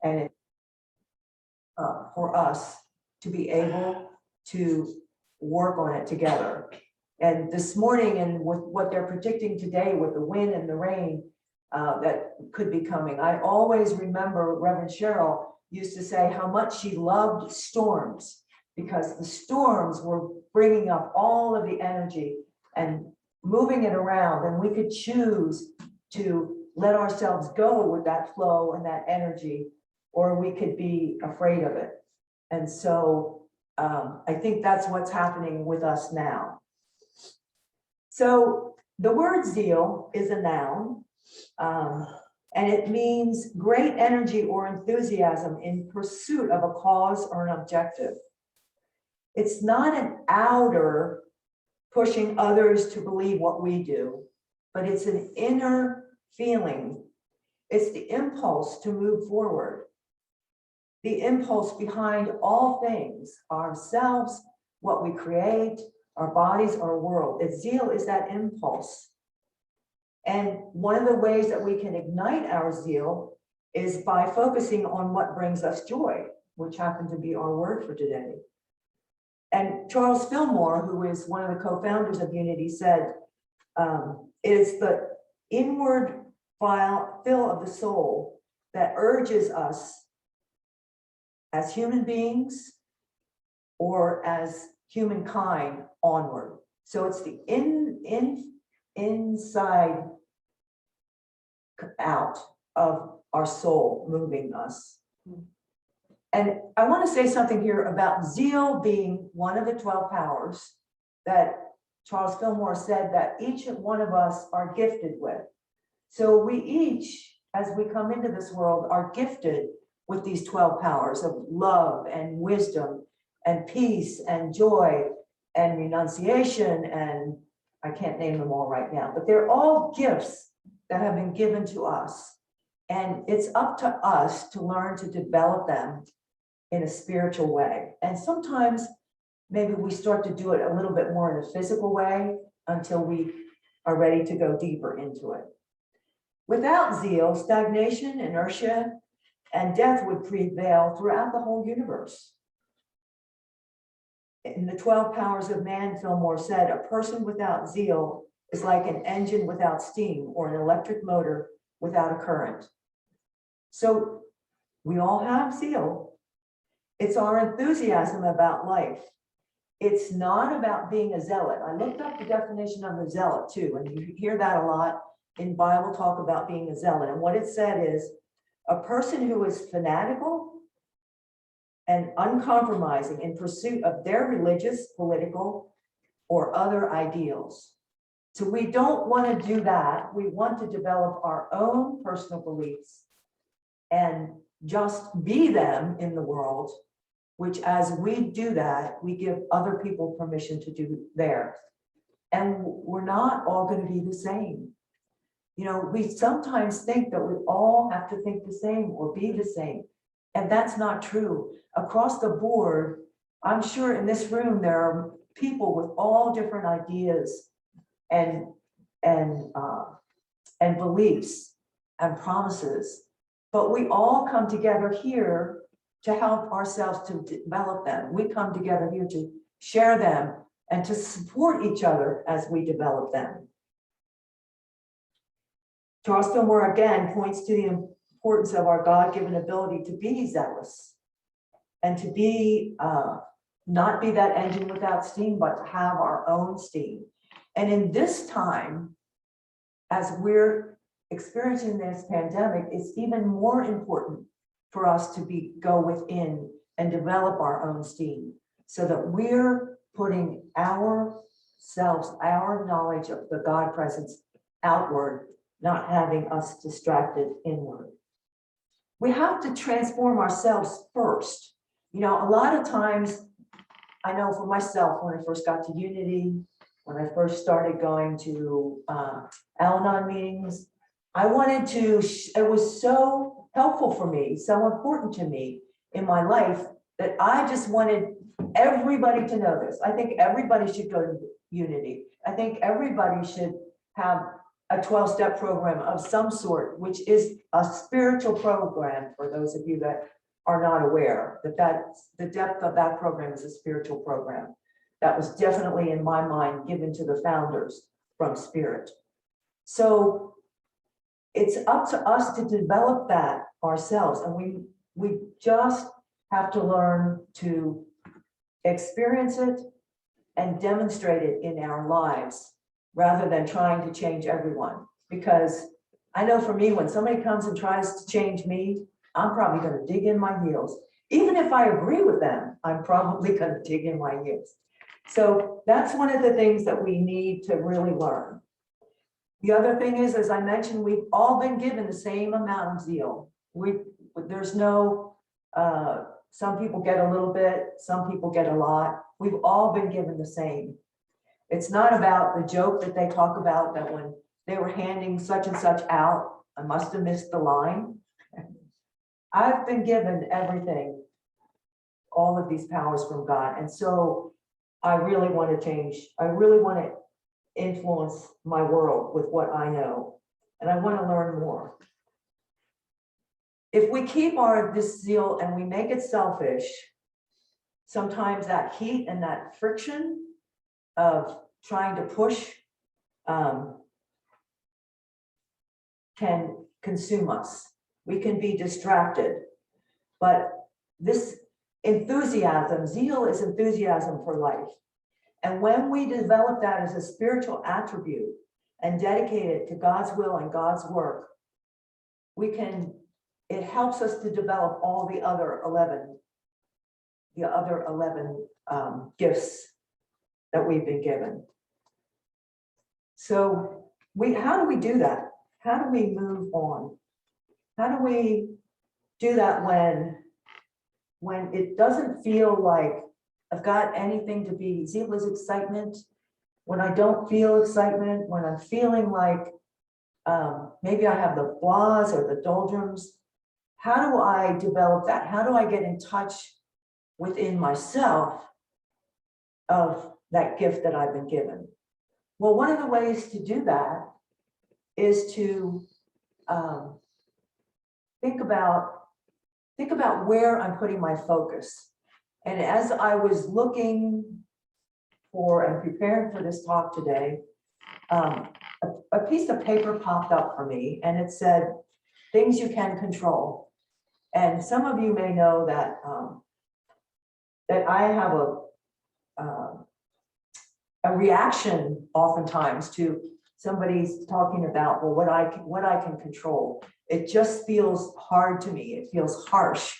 and it, for us to be able to work on it together. And this morning, and with what they're predicting today with the wind and the rain that could be coming, I always remember Reverend Cheryl used to say how much she loved storms, because the storms were bringing up all of the energy and moving it around, and we could choose to let ourselves go with that flow and that energy, or we could be afraid of it. And so I think that's what's happening with us now. So the word zeal is a noun, and it means great energy or enthusiasm in pursuit of a cause or an objective. It's not an outer pushing others to believe what we do, but it's an inner feeling. It's the impulse to move forward. The impulse behind all things, ourselves, what we create, our bodies, our world. Zeal is that impulse. And one of the ways that we can ignite our zeal is by focusing on what brings us joy, which happened to be our word for today. And Charles Fillmore, who is one of the co-founders of Unity, said, it's the inward fill of the soul that urges us as human beings or as humankind onward. So it's the inside out of our soul moving us. And I want to say something here about zeal being one of the 12 powers that Charles Fillmore said that each one of us are gifted with. So we each, as we come into this world, are gifted with these 12 powers of love and wisdom and peace and joy and renunciation, and I can't name them all right now, but they're all gifts that have been given to us. And it's up to us to learn to develop them in a spiritual way. And sometimes maybe we start to do it a little bit more in a physical way until we are ready to go deeper into it. Without zeal, stagnation, inertia, and death would prevail throughout the whole universe. In the 12 powers of man, Fillmore said, a person without zeal is like an engine without steam or an electric motor without a current. So we all have zeal. It's our enthusiasm about life. It's not about being a zealot. I looked up the definition of a zealot too, and you hear that a lot in Bible talk about being a zealot. And what it said is a person who is fanatical and uncompromising in pursuit of their religious, political, or other ideals. So we don't want to do that. We want to develop our own personal beliefs and just be them in the world, which as we do that, we give other people permission to do theirs. And we're not all going to be the same. You know, we sometimes think that we all have to think the same or be the same. And that's not true. Across the board, I'm sure in this room, there are people with all different ideas and beliefs and promises, but we all come together here to help ourselves to develop them. We come together here to share them and to support each other as we develop them. Charles Fillmore again points to the importance of our God-given ability to be zealous and to be, not be that engine without steam, but to have our own steam. And in this time, as we're experiencing this pandemic, it's even more important for us to go within and develop our own steam so that we're putting ourselves, our knowledge of the God presence outward, not having us distracted inward. We have to transform ourselves first. You know, a lot of times, I know for myself, when I first got to Unity, when I first started going to Al-Anon meetings, I wanted to, it was so helpful for me, so important to me in my life that I just wanted everybody to know this. I think everybody should go to Unity. I think everybody should have a 12-step program of some sort, which is a spiritual program for those of you that are not aware that the depth of that program is a spiritual program. That was definitely in my mind given to the founders from Spirit. So it's up to us to develop that ourselves, and we just have to learn to experience it and demonstrate it in our lives rather than trying to change everyone. Because I know for me, when somebody comes and tries to change me, I'm probably going to dig in my heels. Even if I agree with them, I'm probably going to dig in my heels. So that's one of the things that we need to really learn. The other thing is, as I mentioned, we've all been given the same amount of zeal. There's no, some people get a little bit, some people get a lot. We've all been given the same. It's not about the joke that they talk about that when they were handing such and such out, I must have missed the line. I've been given everything, all of these powers from God. And so I really want to change. I really want to influence my world with what I know. And I want to learn more. If we keep this zeal and we make it selfish, sometimes that heat and that friction of trying to push can consume us. We can be distracted. But this enthusiasm, zeal is enthusiasm for life. And when we develop that as a spiritual attribute and dedicate it to God's will and God's work, it helps us to develop all the other 11 gifts that we've been given. So how do we do that? How do we move on? How do we do that when it doesn't feel like I've got anything to be? Zeal is excitement. When I don't feel excitement, when I'm feeling like maybe I have the blahs or the doldrums, how do I develop that? How do I get in touch within myself of that gift that I've been given? Well, one of the ways to do that is to think about where I'm putting my focus. And as I was looking for and preparing for this talk today, a piece of paper popped up for me, and it said, things you can control. And some of you may know that that I have a reaction oftentimes to somebody's talking about, well, what I can control. It just feels hard to me. It feels harsh.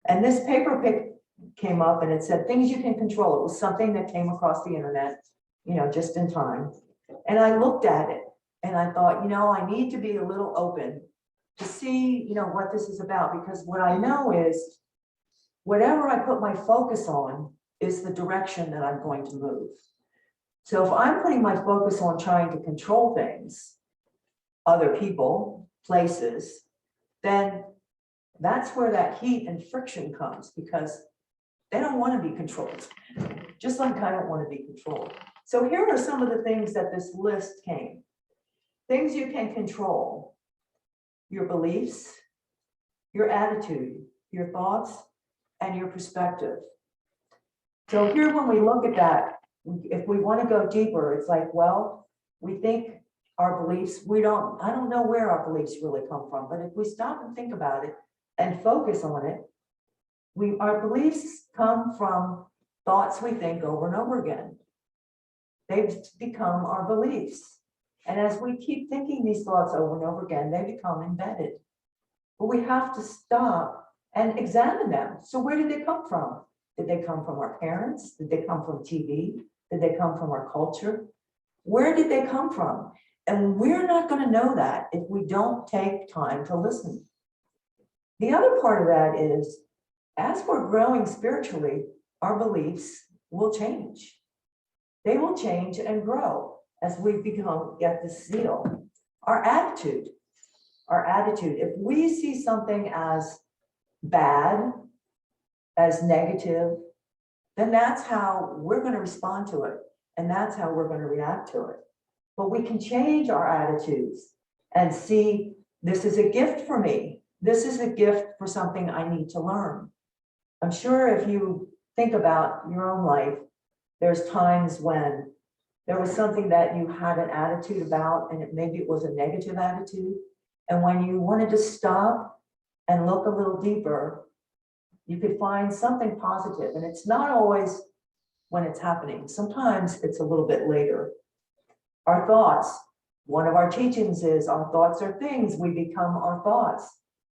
And this paper pick came up and it said things you can control. It was something that came across the internet, just in time. And I looked at it and I thought, I need to be a little open to see, what this is about, because what I know is whatever I put my focus on is the direction that I'm going to move. So if I'm putting my focus on trying to control things, other people, places, then that's where that heat and friction comes, because they don't want to be controlled, just like I don't want to be controlled. So here are some of the things that this list came. Things you can control: your beliefs, your attitude, your thoughts, and your perspective. So here, when we look at that, if we want to go deeper, it's like, well, we think our beliefs, I don't know where our beliefs really come from, but if we stop and think about it and focus on it, our beliefs come from thoughts we think over and over again. They've become our beliefs. And as we keep thinking these thoughts over and over again, they become embedded. But we have to stop and examine them. So where did they come from? Did they come from our parents? Did they come from TV? Did they come from our culture? Where did they come from? And we're not going to know that if we don't take time to listen. The other part of that is, as we're growing spiritually, our beliefs will change. They will change and grow as we get this zeal. Our attitude, if we see something as bad, as negative, then that's how we're going to respond to it. And that's how we're going to react to it. But we can change our attitudes and see, this is a gift for me. This is a gift for something I need to learn. I'm sure if you think about your own life, there's times when there was something that you had an attitude about, and maybe it was a negative attitude. And when you wanted to stop and look a little deeper, you could find something positive. And it's not always when it's happening. Sometimes it's a little bit later. Our thoughts, one of our teachings is our thoughts are things, we become our thoughts.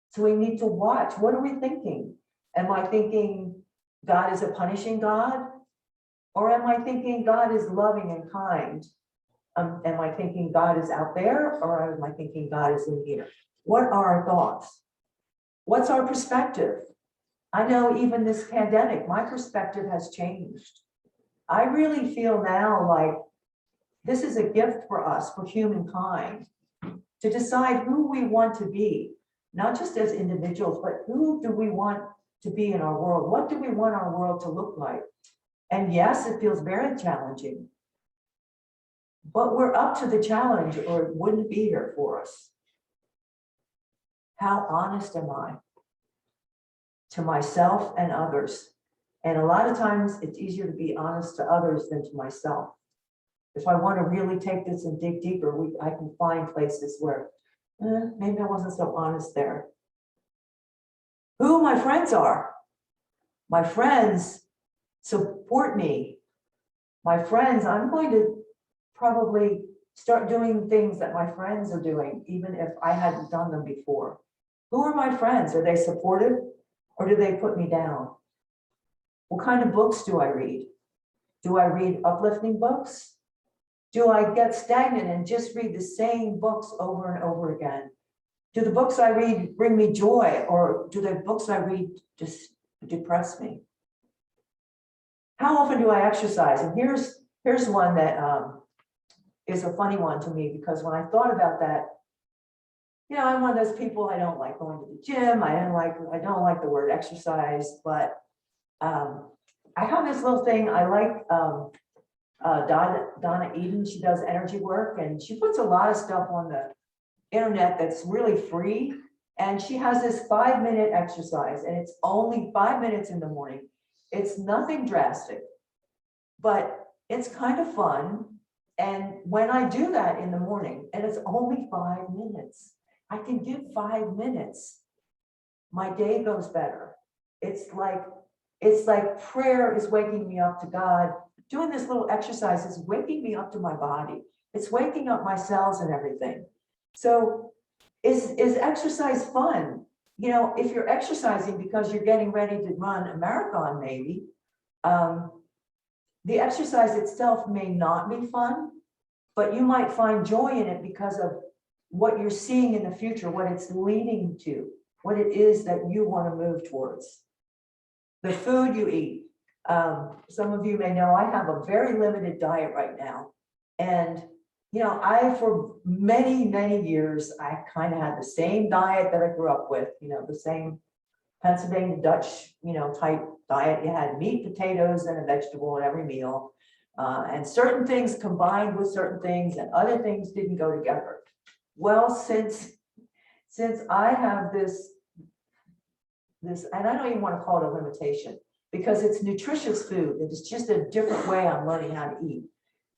So we need to watch, what are we thinking? Am I thinking God is a punishing God? Or am I thinking God is loving and kind? Am I thinking God is out there, or am I thinking God is in here? What are our thoughts? What's our perspective? I know even this pandemic, my perspective has changed. I really feel now like this is a gift for us, for humankind, to decide who we want to be, not just as individuals, but who do we want to be in our world? What do we want our world to look like? And yes, it feels very challenging, but we're up to the challenge, or it wouldn't be here for us. How honest am I to myself and others? And a lot of times it's easier to be honest to others than to myself. If I want to really take this and dig deeper, I can find places where maybe I wasn't so honest there. Who my friends are. My friends support me. My friends, I'm going to probably start doing things that my friends are doing, even if I hadn't done them before. Who are my friends? Are they supportive, or do they put me down? What kind of books do I read? Do I read uplifting books? Do I get stagnant and just read the same books over and over again? Do the books I read bring me joy, or do the books I read just depress me? How often do I exercise? And here's one that is a funny one to me, because when I thought about that, you know, I'm one of those people, I don't like going to the gym. I don't like the word exercise, but I have this little thing. I like Donna Eden. She does energy work, and she puts a lot of stuff on the internet that's really free. And she has this 5-minute exercise, and it's only 5 minutes in the morning. It's nothing drastic, but it's kind of fun. And when I do that in the morning, and it's only 5 minutes, I can give 5 minutes, my day goes better. It's like prayer is waking me up to God. Doing this little exercise is waking me up to my body. It's waking up my cells and everything. So is exercise fun? You know, if you're exercising because you're getting ready to run a marathon, maybe, the exercise itself may not be fun, but you might find joy in it because of what you're seeing in the future, what it's leading to, what it is that you want to move towards. The food you eat. Some of you may know I have a very limited diet right now. And, you know, for many, many years, I kind of had the same diet that I grew up with, you know, the same Pennsylvania Dutch, you know, type diet. You had meat, potatoes, and a vegetable at every meal. And certain things combined with certain things, and other things didn't go together. Well, since I have this, and I don't even want to call it a limitation, because it's nutritious food. It's just a different way I'm learning how to eat.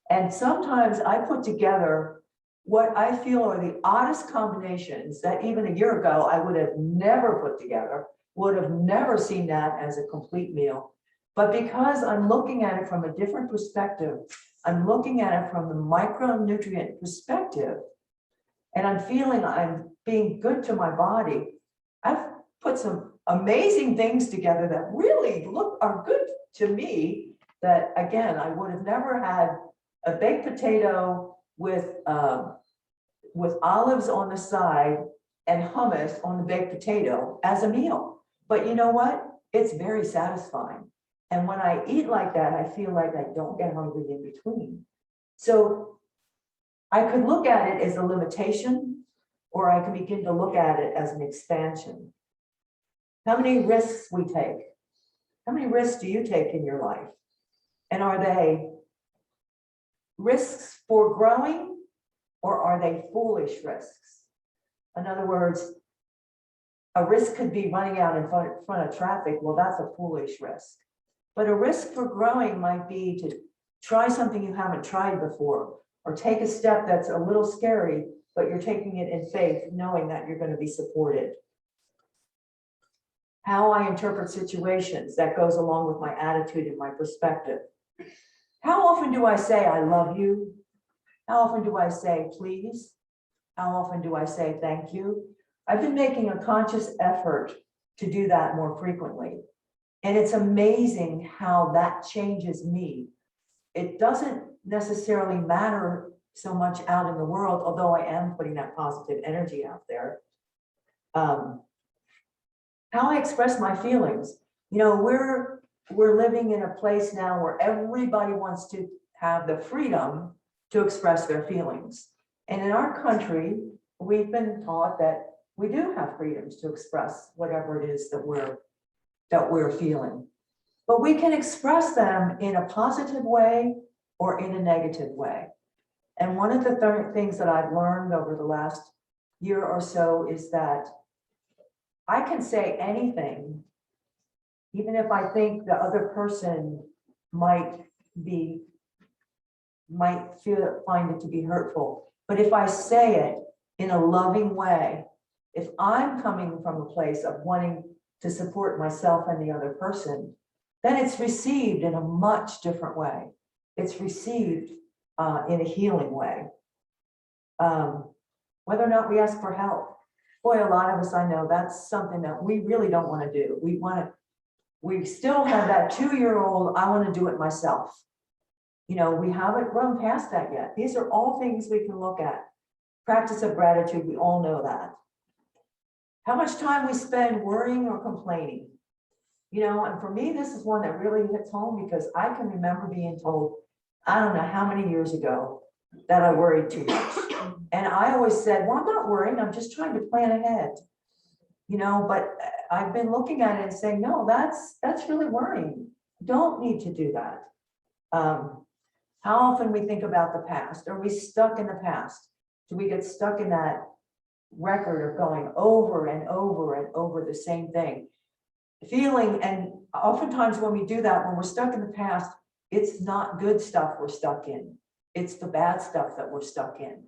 And sometimes I put together what I feel are the oddest combinations that even a year ago I would have never put together, would have never seen that as a complete meal. But because I'm looking at it from a different perspective, I'm looking at it from the micronutrient perspective, and I'm feeling I'm being good to my body, I've put some amazing things together that really are good to me, that again, I would have never had a baked potato with olives on the side and hummus on the baked potato as a meal. But you know what? It's very satisfying. And when I eat like that, I feel like I don't get hungry in between. So I could look at it as a limitation, or I can begin to look at it as an expansion. How many risks we take? How many risks do you take in your life? And are they risks for growing, or are they foolish risks? In other words, a risk could be running out in front of traffic. Well, that's a foolish risk. But a risk for growing might be to try something you haven't tried before, or take a step that's a little scary, but you're taking it in faith, knowing that you're going to be supported. How I interpret situations, that goes along with my attitude and my perspective. How often do I say, I love you? How often do I say, please? How often do I say, thank you? I've been making a conscious effort to do that more frequently. And it's amazing how that changes me. It doesn't necessarily matter so much out in the world, although I am putting that positive energy out there. How I express my feelings. You know, we're living in a place now where everybody wants to have the freedom to express their feelings. And in our country, we've been taught that we do have freedoms to express whatever it is that we're feeling. But we can express them in a positive way or in a negative way. And one of the things that I've learned over the last year or so is that I can say anything, even if I think the other person might find it to be hurtful. But if I say it in a loving way, if I'm coming from a place of wanting to support myself and the other person, then it's received in a much different way. It's received in a healing way. Whether or not we ask for help, boy, a lot of us, I know that's something that we really don't want to do. We still have that 2-year-old, I want to do it myself. You know, we haven't grown past that yet. These are all things we can look at. Practice of gratitude, we all know that. How much time we spend worrying or complaining. You know, and for me, this is one that really hits home because I can remember being told, I don't know how many years ago, that I worried too much. And I always said, well, I'm not worrying, I'm just trying to plan ahead. You know, but I've been looking at it and saying, no, that's really worrying. Don't need to do that. How often we think about the past? Are we stuck in the past? Do we get stuck in that record of going over and over and over the same thing? Feeling, and oftentimes when we do that, when we're stuck in the past, it's not good stuff we're stuck in. It's the bad stuff that we're stuck in.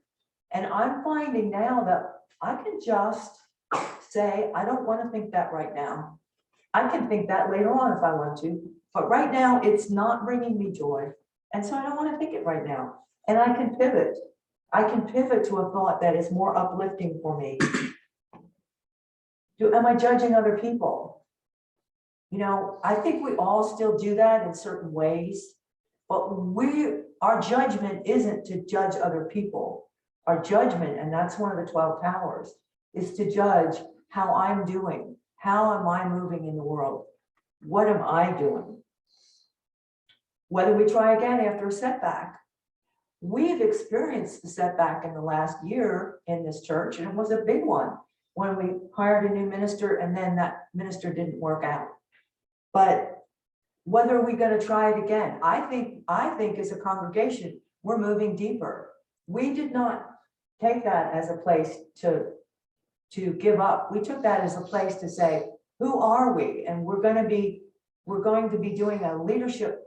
And I'm finding now that I can just say, I don't want to think that right now. I can think that later on if I want to, but right now it's not bringing me joy. And so I don't want to think it right now. And I can pivot. I can pivot to a thought that is more uplifting for me. Am I judging other people? You know, I think we all still do that in certain ways, but our judgment isn't to judge other people. Our judgment, and that's one of the 12 powers, is to judge how I'm doing. How am I moving in the world? What am I doing? Whether we try again after a setback. We've experienced the setback in the last year in this church, and it was a big one when we hired a new minister and then that minister didn't work out. But whether we're going to try it again, I think as a congregation, we're moving deeper. We did not take that as a place to give up. We took that as a place to say, who are we? And we're going to be doing a leadership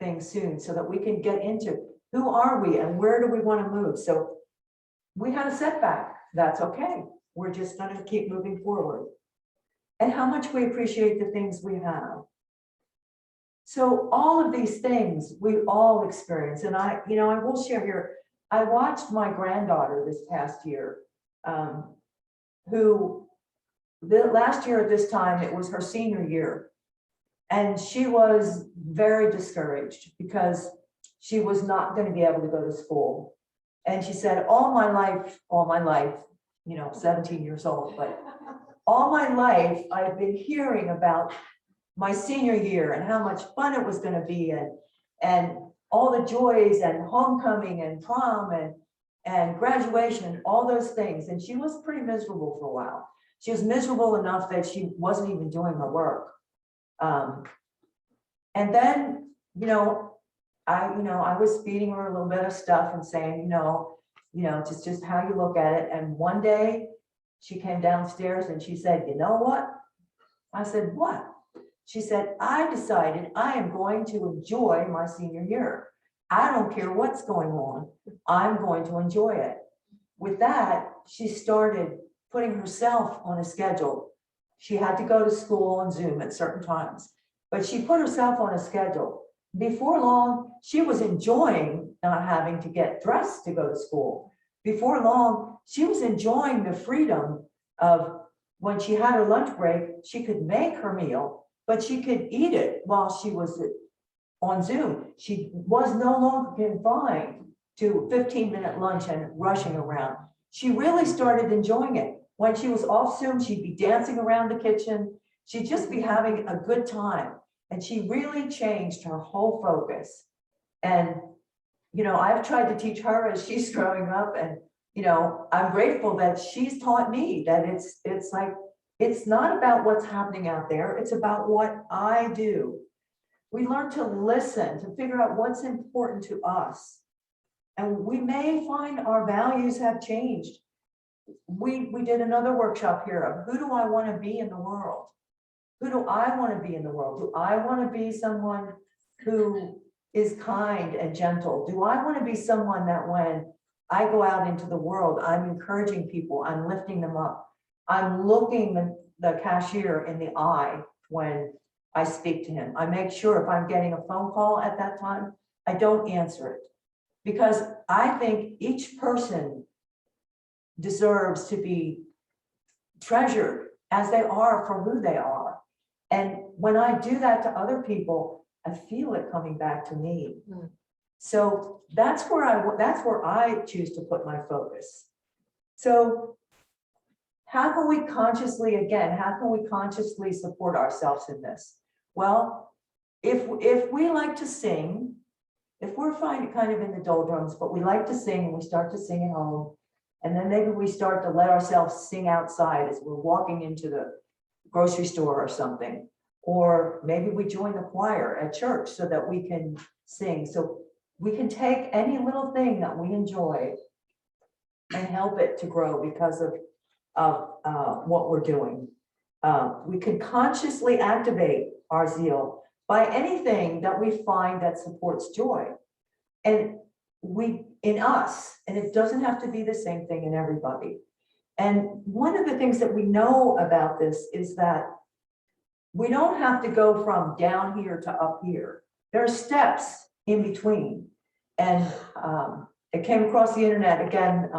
thing soon so that we can get into who are we and where do we want to move. So we had a setback. That's okay. We're just going to keep moving forward. And how much we appreciate the things we have. So all of these things we all experience. And I will share here, I watched my granddaughter this past year, last year at this time, it was her senior year. And she was very discouraged because she was not going to be able to go to school. And she said, all my life, 17 years old, but all my life, I've been hearing about my senior year and how much fun it was going to be and all the joys and homecoming and prom and graduation, all those things. And she was pretty miserable for a while. She was miserable enough that she wasn't even doing her work. And then, I was feeding her a little bit of stuff and saying, It's just how you look at it. And one day she came downstairs and she said, you know what? I said, what? She said, I decided I am going to enjoy my senior year. I don't care what's going on. I'm going to enjoy it. With that, she started putting herself on a schedule. She had to go to school on Zoom at certain times, but she put herself on a schedule. Before long, she was enjoying not having to get dressed to go to school. Before long, she was enjoying the freedom of when she had her lunch break, she could make her meal, but she could eat it while she was on Zoom. She was no longer confined to 15-minute lunch and rushing around. She really started enjoying it. When she was off Zoom, she'd be dancing around the kitchen. She'd just be having a good time. And she really changed her whole focus. And, I've tried to teach her as she's growing up. And, I'm grateful that she's taught me that it's like, it's not about what's happening out there. It's about what I do. We learn to listen, to figure out what's important to us. And we may find our values have changed. We did another workshop here of who do I want to be in the world? Who do I want to be in the world? Do I want to be someone who is kind and gentle? Do I want to be someone that when I go out into the world, I'm encouraging people, I'm lifting them up. I'm looking the cashier in the eye when I speak to him. I make sure if I'm getting a phone call at that time, I don't answer it. Because I think each person deserves to be treasured as they are for who they are. And when I do that to other people, I feel it coming back to me. Mm. So that's where I choose to put my focus. So how can we consciously support ourselves in this? Well, if we like to sing, if we're kind of in the doldrums, but we like to sing, and we start to sing at home, and then maybe we start to let ourselves sing outside as we're walking into the grocery store or something, or maybe we join the choir at church so that we can sing. So we can take any little thing that we enjoy and help it to grow because of what we're doing. We can consciously activate our zeal by anything that we find that supports joy. And in us, and it doesn't have to be the same thing in everybody. And one of the things that we know about this is that we don't have to go from down here to up here. There are steps in between. And it came across the internet again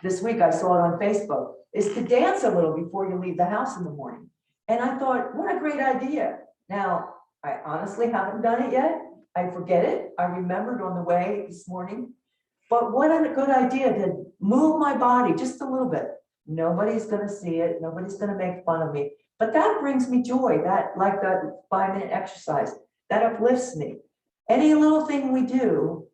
this week. I saw it on Facebook, is to dance a little before you leave the house in the morning. And I thought, what a great idea. Now, I honestly haven't done it yet. I forget it. I remembered on the way this morning. But what a good idea to move my body just a little bit. Nobody's going to see it. Nobody's going to make fun of me. But that brings me joy. That, like that 5-minute exercise, that uplifts me. Any little thing we do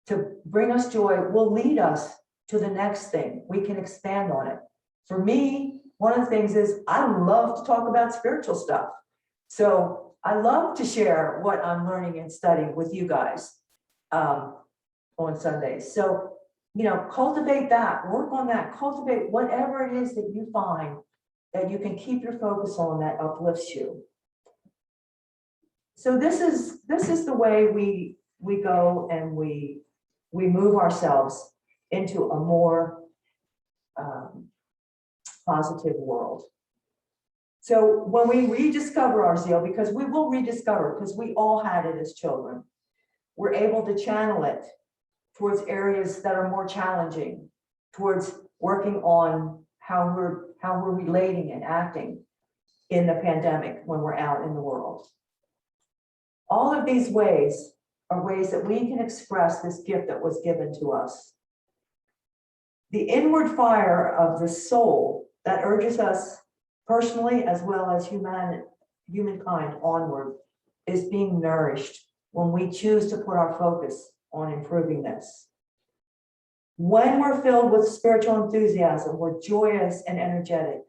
to bring us joy will lead us to the next thing. We can expand on it. For me, one of the things is I love to talk about spiritual stuff. So I love to share what I'm learning and studying with you guys on Sundays. So, cultivate that, work on that, cultivate whatever it is that you find that you can keep your focus on that uplifts you. So this is the way we go and we move ourselves into a more positive world. So when we rediscover our zeal, because we will rediscover, because we all had it as children, we're able to channel it towards areas that are more challenging, towards working on how we're relating and acting in the pandemic when we're out in the world. All of these ways are ways that we can express this gift that was given to us. The inward fire of the soul that urges us personally as well as humankind onward is being nourished when we choose to put our focus on improving this. When we're filled with spiritual enthusiasm, we're joyous and energetic.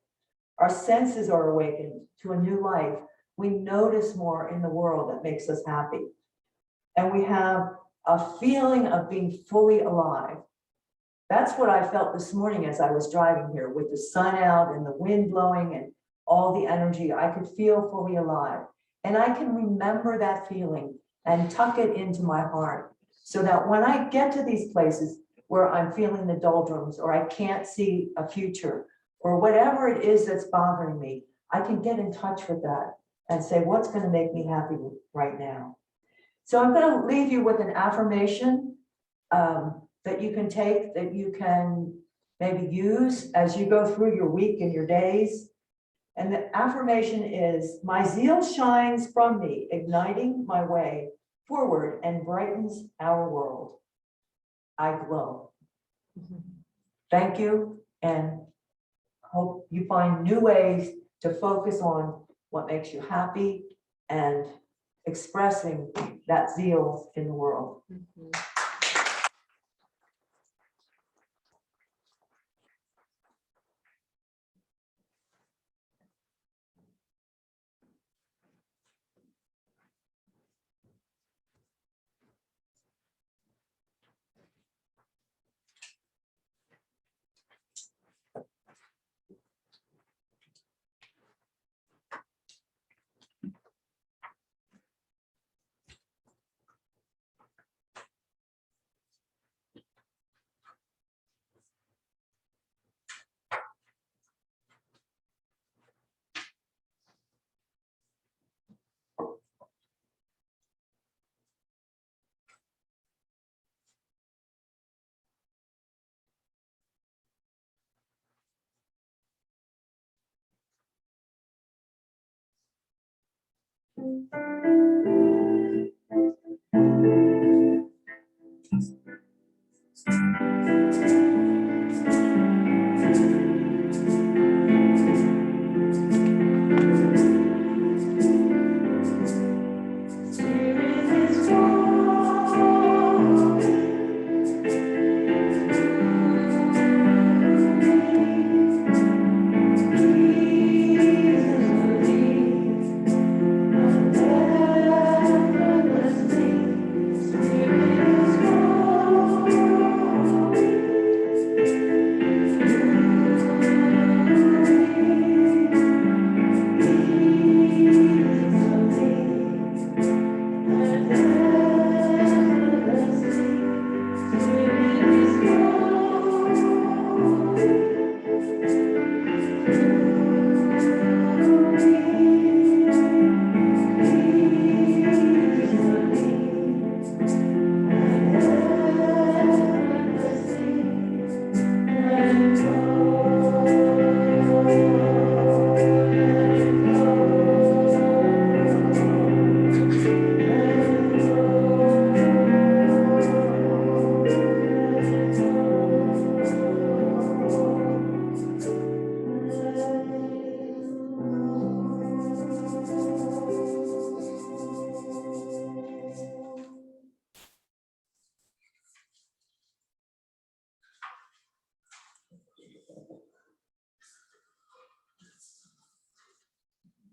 Our senses are awakened to a new life. We notice more in the world that makes us happy. And we have a feeling of being fully alive. That's what I felt this morning as I was driving here with the sun out and the wind blowing and all the energy. I could feel fully alive. And I can remember that feeling and tuck it into my heart so that when I get to these places where I'm feeling the doldrums or I can't see a future or whatever it is that's bothering me, I can get in touch with that and say, what's going to make me happy right now? So I'm going to leave you with an affirmation that you can take, that you can maybe use as you go through your week and your days. And the affirmation is, my zeal shines from me, igniting my way forward and brightens our world. I glow. Thank you, and hope you find new ways to focus on what makes you happy and expressing that zeal in the world.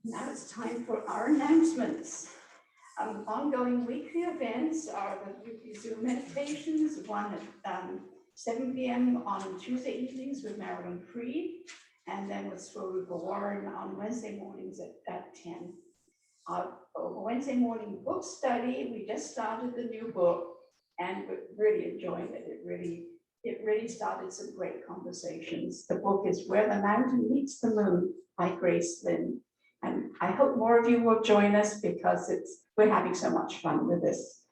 Now it's time for our announcements. Ongoing weekly events are the weekly Zoom meditations, one at 7 p.m. on Tuesday evenings with Marilyn Freed, and then with Sworupa Warren on Wednesday mornings at 10. Wednesday morning book study, we just started the new book and we're really enjoying it. It really started some great conversations. The book is Where the Mountain Meets the Moon by Grace Lynn. And I hope more of you will join us because we're having so much fun with this.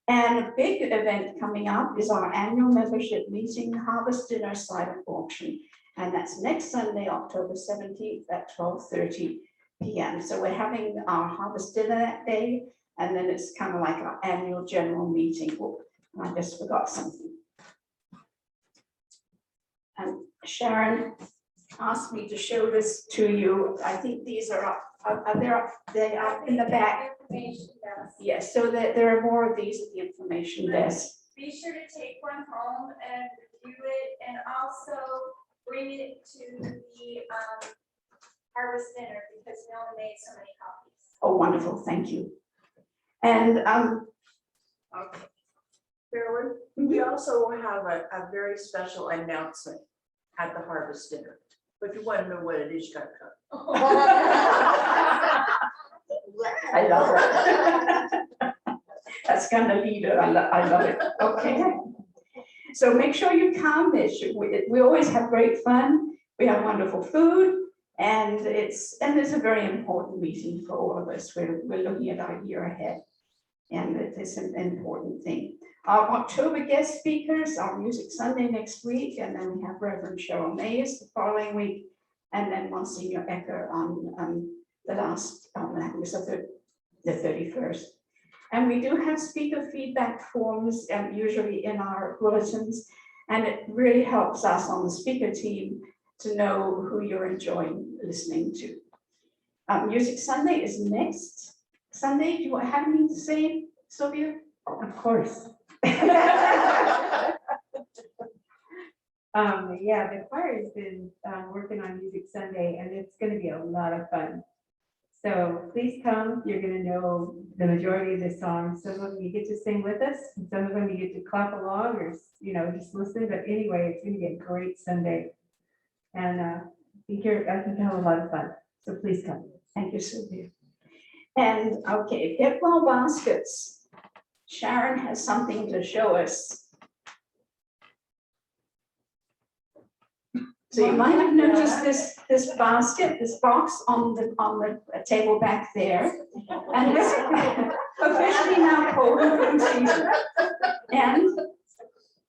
And a big event coming up is our annual membership meeting, Harvest Dinner Silent Auction. And that's next Sunday, October 17th at 12:30 p.m. So we're having our harvest dinner that day, and then it's kind of like our annual general meeting. Oh, I just forgot something. And Sharon asked me to show this to you. I think these are up. They are in the back. Information desk. Yes, so there are more of these at the information desk. Be sure to take one home and review it, and also bring it to the harvest dinner because we only made so many copies. Oh, wonderful, thank you. And okay. Carolyn, we also have a very special announcement at the harvest dinner. But if you want to know what it is, you gotta come. I love it. That's kind of leader. I love it. Okay. So make sure you come. We always have great fun. We have wonderful food, and it's a very important meeting for all of us. We're looking at our year ahead, and it is an important thing. Our October guest speakers are Music Sunday next week, and then we have Reverend Cheryl Mays the following week, and then Monsignor Ecker on the last, the 31st. And we do have speaker feedback forms usually in our bulletins, and it really helps us on the speaker team to know who you're enjoying listening to. Music Sunday is next Sunday. Do you have anything to say, Sylvia? Of course. Yeah, the choir has been working on Music Sunday, and it's going to be a lot of fun. So please come. You're going to know the majority of the songs. Some of them you get to sing with us, and some of them you get to clap along or just listen. But anyway, it's going to be a great Sunday, and I think you'll have a lot of fun. So please come. Thank you, Sylvia. And okay, Get Well Baskets. Sharon has something to show us. So you might have noticed this basket, this box on the table back there. And it's officially now cold and food season. And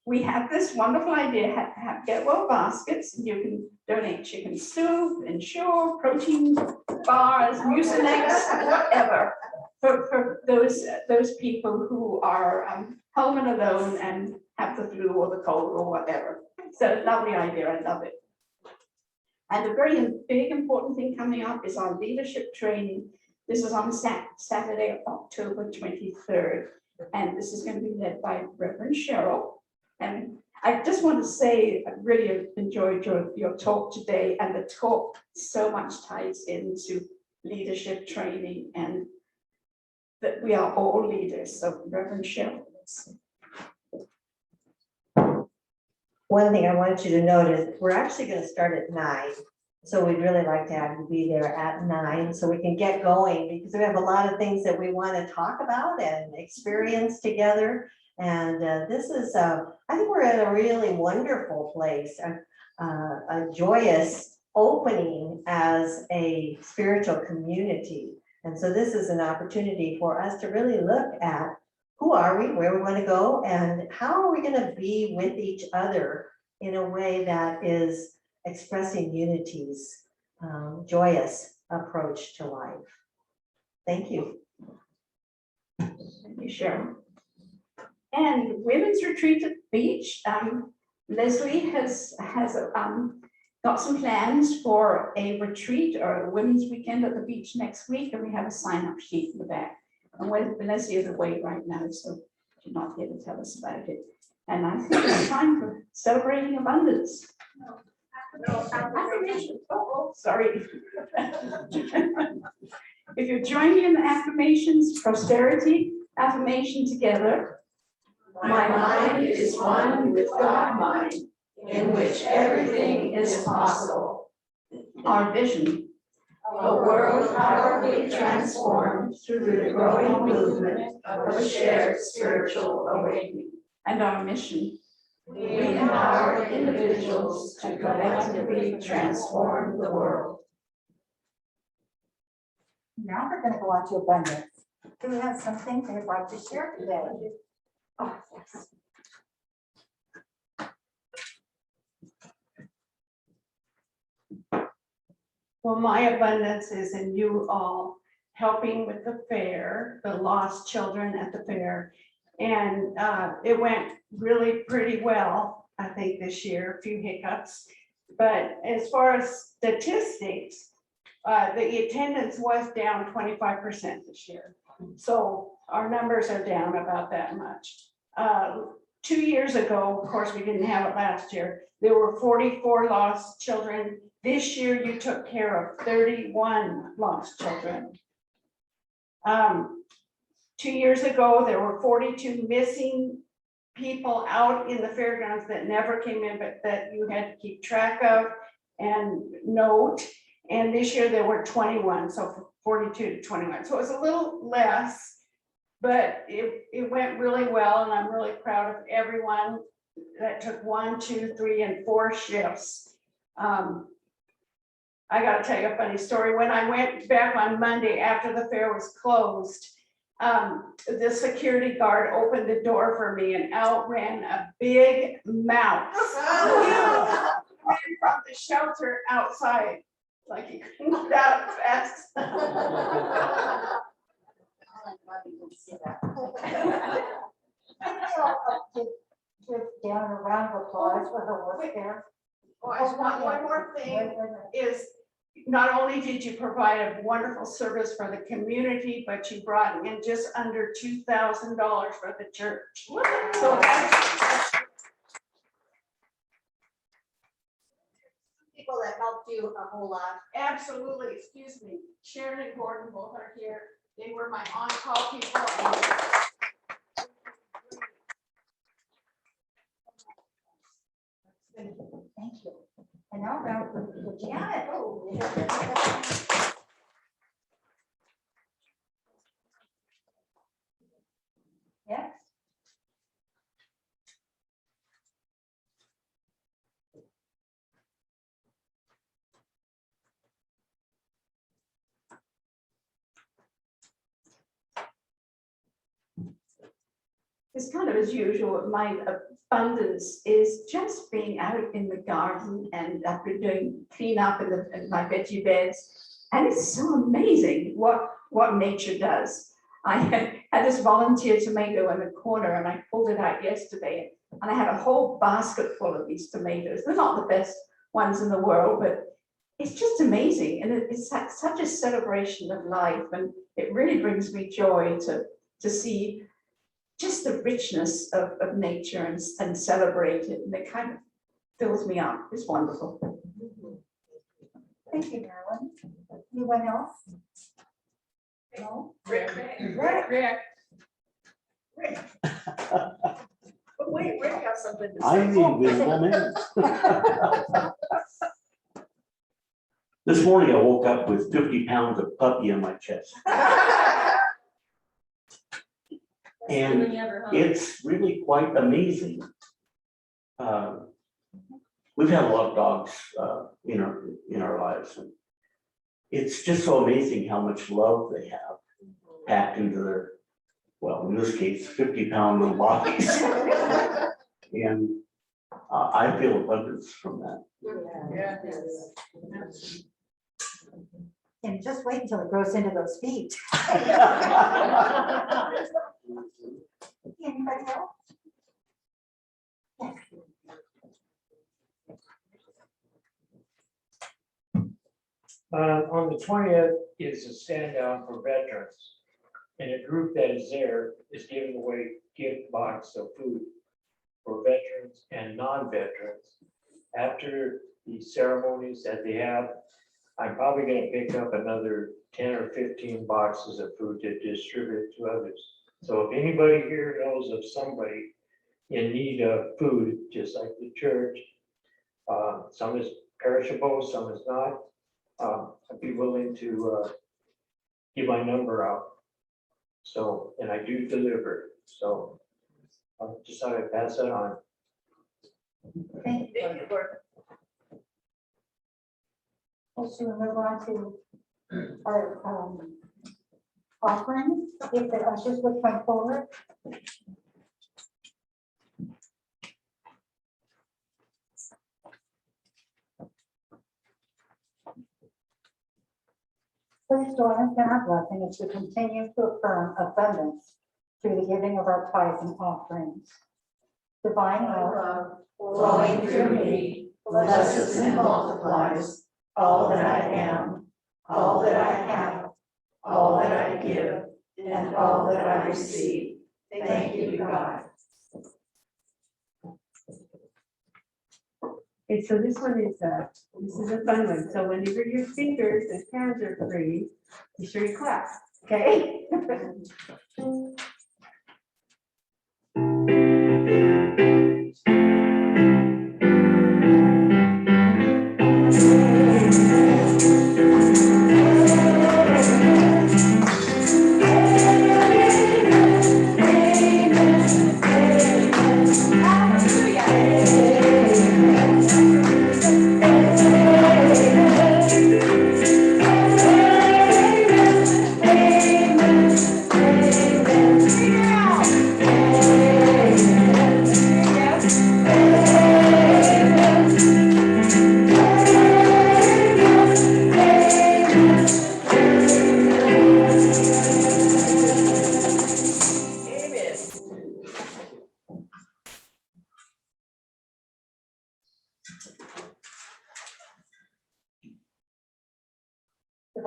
we have this wonderful idea, have Get Well Baskets. You can donate chicken soup, ensure, protein bars, mucinex, whatever, for those people who are home and alone and have the flu or the cold or whatever. So lovely idea, I love it. And a very big important thing coming up is our leadership training. This is on Saturday, October 23rd. And this is going to be led by Reverend Cheryl. And I just want to say, I really enjoyed your talk today, and the talk so much ties into leadership training and that we are all leaders. So Reverend Cheryl. One thing I want you to notice, we're actually going to start at 9. So we'd really like to have you be there at 9 so we can get going, because we have a lot of things that we want to talk about and experience together. And this is, I think we're at a really wonderful place, a joyous opening as a spiritual community. And so this is an opportunity for us to really look at who are we, where we want to go, and how are we going to be with each other in a way that is expressing unity's joyous approach to life. Thank you. Thank you, Cheryl. And Women's Retreat at the Beach. Leslie has got some plans for a retreat or a women's weekend at the beach next week, and we have a sign-up sheet in the back. And Leslie is away right now, so she's not here to tell us about it. And I think it's time for celebrating abundance. Affirmation. Oh, sorry. If you join me in the affirmations, prosperity, affirmation together. My mind is one with God mind, in which everything is possible. Our vision. A world powerfully transformed through the growing movement of a shared spiritual awakening. And our mission. We empower individuals to collectively transform the world. Now we're going to go on to abundance. Do we have something they'd like to share today? Oh, yes. Well, my abundance is in you all helping with the fair, the lost children at the fair. And it went really pretty well, I think, this year, a few hiccups. But as far as statistics, the attendance was down 25% this year. So our numbers are down about that much. 2 years ago, of course, we didn't have it last year, there were 44 lost children. This year, you took care of 31 lost children. 2 years ago, there were 42 missing people out in the fairgrounds that never came in, but that you had to keep track of and note. And this year there were 21, so from 42 to 21. So it was a little less, but it went really well, and I'm really proud of everyone that took 1, 2, 3, and 4 shifts. I gotta tell you a funny story. When I went back on Monday after the fair was closed, the security guard opened the door for me and out ran a big mouse. Ran from the shelter outside, like he couldn't get out fast. Give Dan a round of applause for her work there. Oh, I just want one more thing is, not only did you provide a wonderful service for the community, but you brought in just under $2,000 for the church. So that's People that helped you a whole lot. absolutely, excuse me, Sharon and Gordon both are here. They were my on-call people. Thank you. And now round for Janet. Yes. It's kind of as usual, my abundance is just being out in the garden, and I've been doing cleanup in my veggie beds. And it's so amazing what nature does. I had this volunteer tomato in the corner, and I pulled it out yesterday, and I had a whole basket full of these tomatoes. They're not the best ones in the world, but it's just amazing. And it's such a celebration of life, and it really brings me joy to see just the richness of nature and celebrate it, and it kind of fills me up. It's wonderful. Thank you, Marilyn. Anyone else? No? Rick. But wait, Rick has something to say. I'm the invisible man. This morning I woke up with 50 pounds of puppy on my chest. And it's really quite amazing. We've had a lot of dogs in our lives, and it's just so amazing how much love they have packed into their, well, in this case, 50-pound little bodies. And I feel abundance from that. Yeah. And just wait until it grows into those feet. Anybody else? Yes. On the 20th is a stand down for veterans. And a group that is there is giving away gift box of food for veterans and non-veterans. After the ceremonies that they have, I'm probably going to pick up another 10 or 15 boxes of food to distribute to others. So if anybody here knows of somebody in need of food, just like the church, some is perishable, some is not, I'd be willing to give my number out. So, and I do deliver. So I just thought I'd pass that on. Thank you. Let's move on to our offerings. If the ushers would come forward. Please join us in our blessing as we continue to affirm abundance through the giving of our tithes and offerings. Divine love flowing through me, blesses and multiplies all that I am, all that I have, all that I give, and all that I receive. Thank you, God. Okay, so this one is a fun one. So whenever your fingers and hands are free, be sure you clap, okay?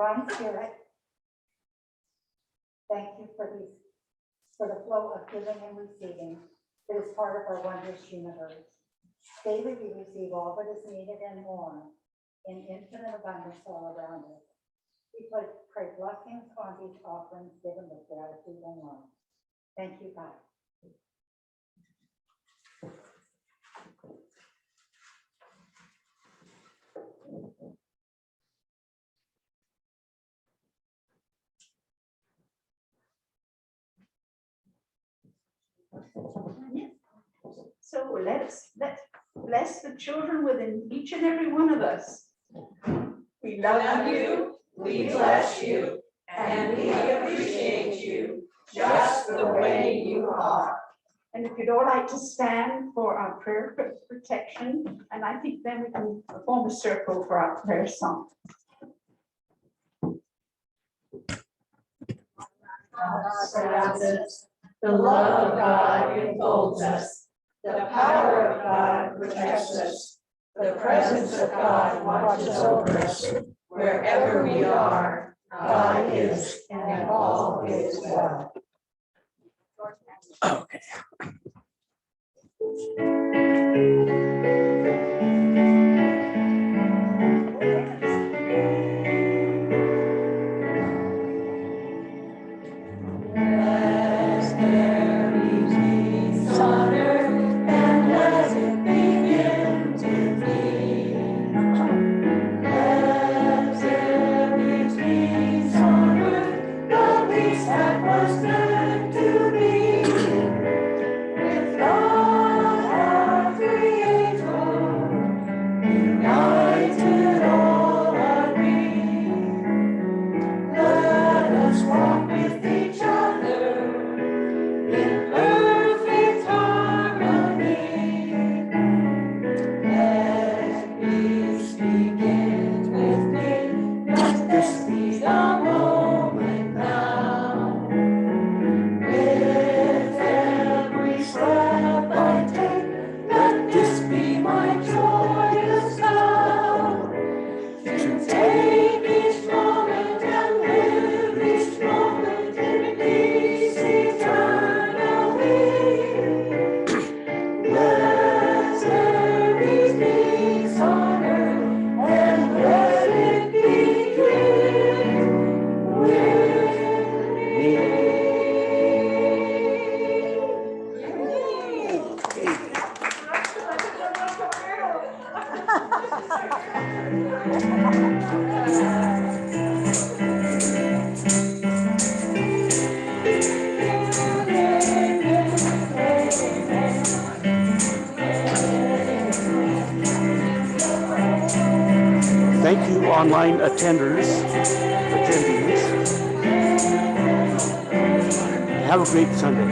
Divine Spirit, thank you for the flow of giving and receiving that is part of our wondrous universe. Daily we receive all that is needed and more in infinite abundance all around us. We pray blessings on each offering given with gratitude and love. Thank you, God. So let's bless the children within each and every one of us. We love you, we bless you, and we appreciate you just the way you are. And if you'd all like to stand for our prayer for protection, and I think then we can form a circle for our prayer song. God surrounds us, the love of God enfolds us, the power of God protects us, the presence of God watches over us. Wherever we are, God is, and all is well. Okay. Let there be peace on earth, and let it begin with me. Let there be peace on earth, the peace that was meant to be. With God our Creator, united all are we. Let us walk with each other in perfect harmony. Let peace begin with me. Let this be the moment now. With every step I take, let this be my joyous vow. To take each moment and live each moment in peace eternally. Let there be peace on earth, and let it begin with me. Thank you, online attendees. Have a great Sunday.